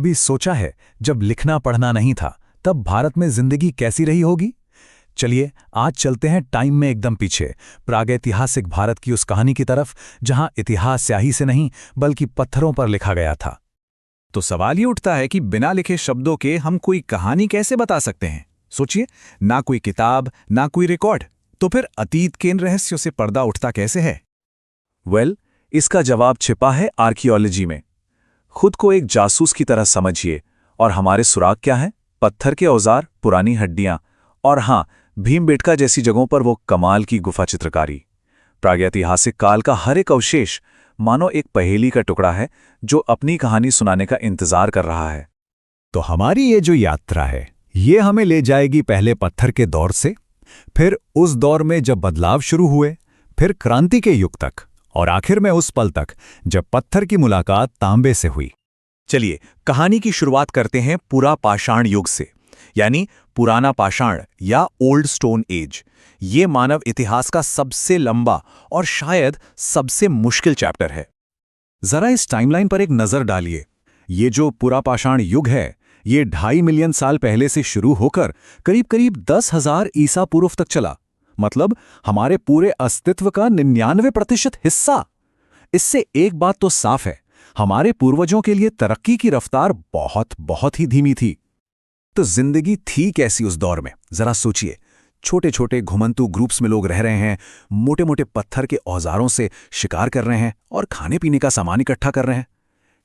कभी सोचा है जब लिखना पढ़ना नहीं था तब भारत में जिंदगी कैसी रही होगी। चलिए आज चलते हैं टाइम में एकदम पीछे, प्रागैतिहासिक भारत की उस कहानी की तरफ जहां इतिहास स्याही से नहीं बल्कि पत्थरों पर लिखा गया था। तो सवाल ये उठता है कि बिना लिखे शब्दों के हम कोई कहानी कैसे बता सकते हैं। सोचिए, ना कोई किताब ना कोई रिकॉर्ड, तो फिर अतीत के इन रहस्यों से पर्दा उठता कैसे है? इसका जवाब छिपा है आर्कियोलॉजी में। खुद को एक जासूस की तरह समझिए और हमारे सुराग क्या हैं? पत्थर के औजार, पुरानी हड्डियां और हाँ, भीमबेटका जैसी जगहों पर वो कमाल की गुफा चित्रकारी। प्रागैतिहासिक काल का हर एक अवशेष मानो एक पहेली का टुकड़ा है जो अपनी कहानी सुनाने का इंतजार कर रहा है। तो हमारी ये जो यात्रा है ये हमें ले जाएगी पहले पत्थर के दौर से, फिर उस दौर में जब बदलाव शुरू हुए, फिर क्रांति के युग तक और आखिर में उस पल तक जब पत्थर की मुलाकात तांबे से हुई। चलिए कहानी की शुरुआत करते हैं पुरा पाषाण युग से, यानी पुराना पाषाण या ओल्ड स्टोन एज। ये मानव इतिहास का सबसे लंबा और शायद सबसे मुश्किल चैप्टर है। जरा इस टाइमलाइन पर एक नजर डालिए। ये जो पुरा पाषाण युग है, ये 2.5 मिलियन साल पहले से शुरू होकर करीब करीब 10,000 ईसा पूर्व तक चला। मतलब हमारे पूरे अस्तित्व का 99% हिस्सा। इससे एक बात तो साफ है, हमारे पूर्वजों के लिए तरक्की की रफ्तार बहुत बहुत ही धीमी थी। तो जिंदगी थी कैसी उस दौर में, जरा सोचिए। छोटे छोटे घुमंतू ग्रुप्स में लोग रह रहे हैं, मोटे मोटे पत्थर के औजारों से शिकार कर रहे हैं और खाने पीने का सामान इकट्ठा कर रहे हैं।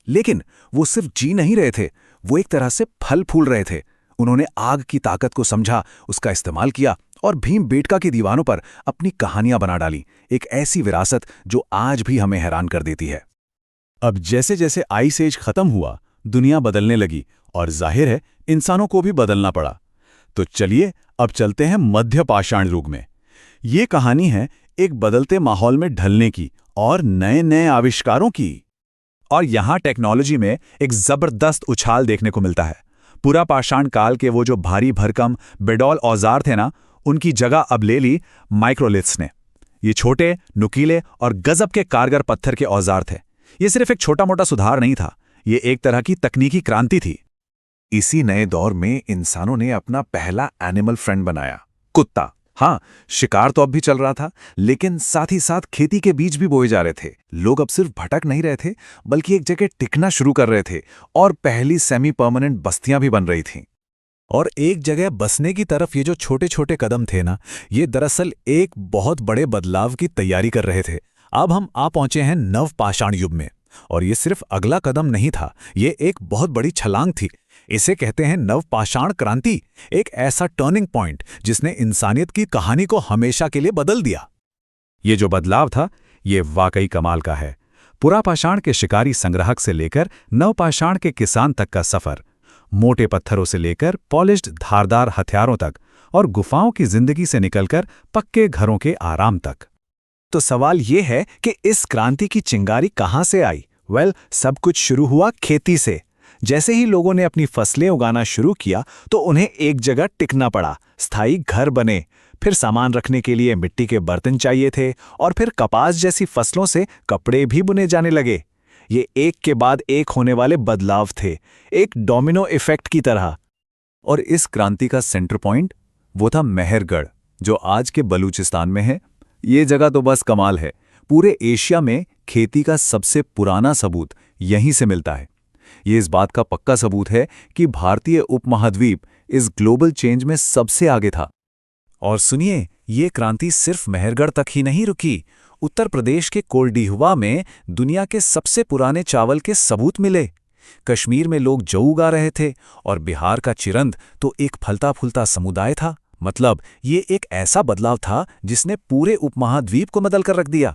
लेकिन वो सिर्फ जी नहीं रहे थे, वो एक तरह से फल फूल रहे थे। उन्होंने आग की ताकत को समझा, उसका इस्तेमाल किया और भीमबेटका की दीवानों पर अपनी कहानियां बना डाली। एक ऐसी विरासत जो आज भी हमें हैरान कर देती है। अब जैसे जैसे आइस एज खत्म हुआ, दुनिया बदलने लगी और जाहिर है इंसानों को भी बदलना पड़ा। तो चलिए अब चलते हैं मध्य पाषाण युग में। ये कहानी है एक बदलते माहौल में ढलने की और नए नए आविष्कारों की। और यहाँ टेक्नोलॉजी में एक जबरदस्त उछाल देखने को मिलता है। पूरा पाषाण काल के वो जो भारी भरकम बेडौल औजार थे ना, उनकी जगह अब ले ली माइक्रोलिथ्स ने। ये छोटे, नुकीले और गजब के कारगर पत्थर के औजार थे। ये सिर्फ एक छोटा मोटा सुधार नहीं था, ये एक तरह की तकनीकी क्रांति थी। इसी नए दौर में इंसानों ने अपना पहला एनिमल फ्रेंड बनाया, कुत्ता। हाँ, शिकार तो अब भी चल रहा था, लेकिन साथ ही साथ खेती के बीज भी बोए जा रहे थे। लोग अब सिर्फ भटक नहीं रहे थे, बल्कि एक जगह टिकना शुरू कर रहे थे और पहली सेमी परमानेंट बस्तियां भी बन रही थीं। और एक जगह बसने की तरफ ये जो छोटे छोटे कदम थे ना, ये दरअसल एक बहुत बड़े बदलाव की तैयारी कर रहे थे। अब हम आ पहुंचे हैं नव पाषाण युग में, और ये सिर्फ अगला कदम नहीं था, ये एक बहुत बड़ी छलांग थी। इसे कहते हैं नव पाषाण क्रांति, एक ऐसा टर्निंग पॉइंट जिसने इंसानियत की कहानी को हमेशा के लिए बदल दिया। ये जो बदलाव था, ये वाकई कमाल का है। पुरा पाषाण के शिकारी संग्राहक से लेकर नव पाषाण के किसान तक का सफर, मोटे पत्थरों से लेकर पॉलिश्ड धारदार हथियारों तक, और गुफाओं की जिंदगी से निकलकर पक्के घरों के आराम तक। तो सवाल ये है कि इस क्रांति की चिंगारी कहां से आई? सब कुछ शुरू हुआ खेती से। जैसे ही लोगों ने अपनी फसलें उगाना शुरू किया तो उन्हें एक जगह टिकना पड़ा, स्थायी घर बने, फिर सामान रखने के लिए मिट्टी के बर्तन चाहिए थे, और फिर कपास जैसी फसलों से कपड़े भी बुने जाने लगे। ये एक के बाद एक होने वाले बदलाव थे, एक डोमिनो इफेक्ट की तरह। और इस क्रांति का सेंटर पॉइंट वो था मेहरगढ़, जो आज के बलूचिस्तान में है। ये जगह तो बस कमाल है। पूरे एशिया में खेती का सबसे पुराना सबूत यहीं से मिलता है। ये इस बात का पक्का सबूत है कि भारतीय उपमहाद्वीप इस ग्लोबल चेंज में सबसे आगे था। और सुनिए, ये क्रांति सिर्फ मेहरगढ़ तक ही नहीं रुकी। उत्तर प्रदेश के कोल्डीहुआ में दुनिया के सबसे पुराने चावल के सबूत मिले। कश्मीर में लोग जौ उगा रहे थे, और बिहार का चिरंद तो एक फलता फूलता समुदाय था। मतलब ये एक ऐसा बदलाव था जिसने पूरे उपमहाद्वीप को बदल कर रख दिया।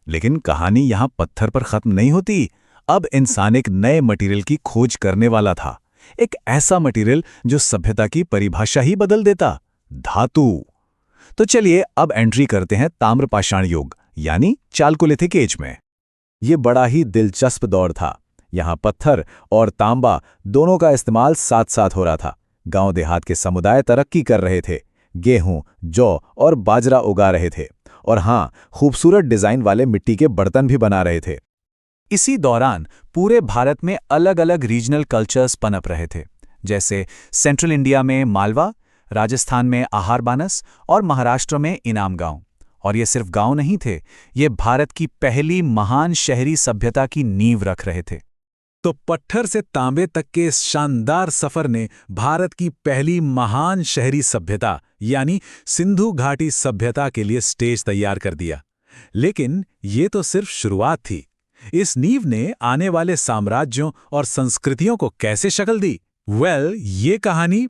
लेकिन कहानी यहाँ पत्थर पर खत्म नहीं होती। अब इंसान एक नए मटेरियल की खोज करने वाला था, एक ऐसा मटेरियल जो सभ्यता की परिभाषा ही बदल देता, धातु। तो चलिए अब एंट्री करते हैं ताम्रपाषाण युग, यानी चालकोलिथिक एज में। ये बड़ा ही दिलचस्प दौर था। यहाँ पत्थर और तांबा दोनों का इस्तेमाल साथ साथ हो रहा था। गांव देहात के समुदाय तरक्की कर रहे थे, गेहूं, जौ और बाजरा उगा रहे थे, और हाँ, खूबसूरत डिजाइन वाले मिट्टी के बर्तन भी बना रहे थे। इसी दौरान पूरे भारत में अलग अलग रीजनल कल्चर्स पनप रहे थे, जैसे सेंट्रल इंडिया में मालवा, राजस्थान में आहारबानस और महाराष्ट्र में इनाम गांव। और ये सिर्फ गांव नहीं थे, ये भारत की पहली महान शहरी सभ्यता की नींव रख रहे थे। तो पत्थर से तांबे तक के इस शानदार सफर ने भारत की पहली महान शहरी सभ्यता यानी सिंधु घाटी सभ्यता के लिए स्टेज तैयार कर दिया। लेकिन ये तो सिर्फ शुरुआत थी। इस नींव ने आने वाले साम्राज्यों और संस्कृतियों को कैसे शक्ल दी? ये कहानी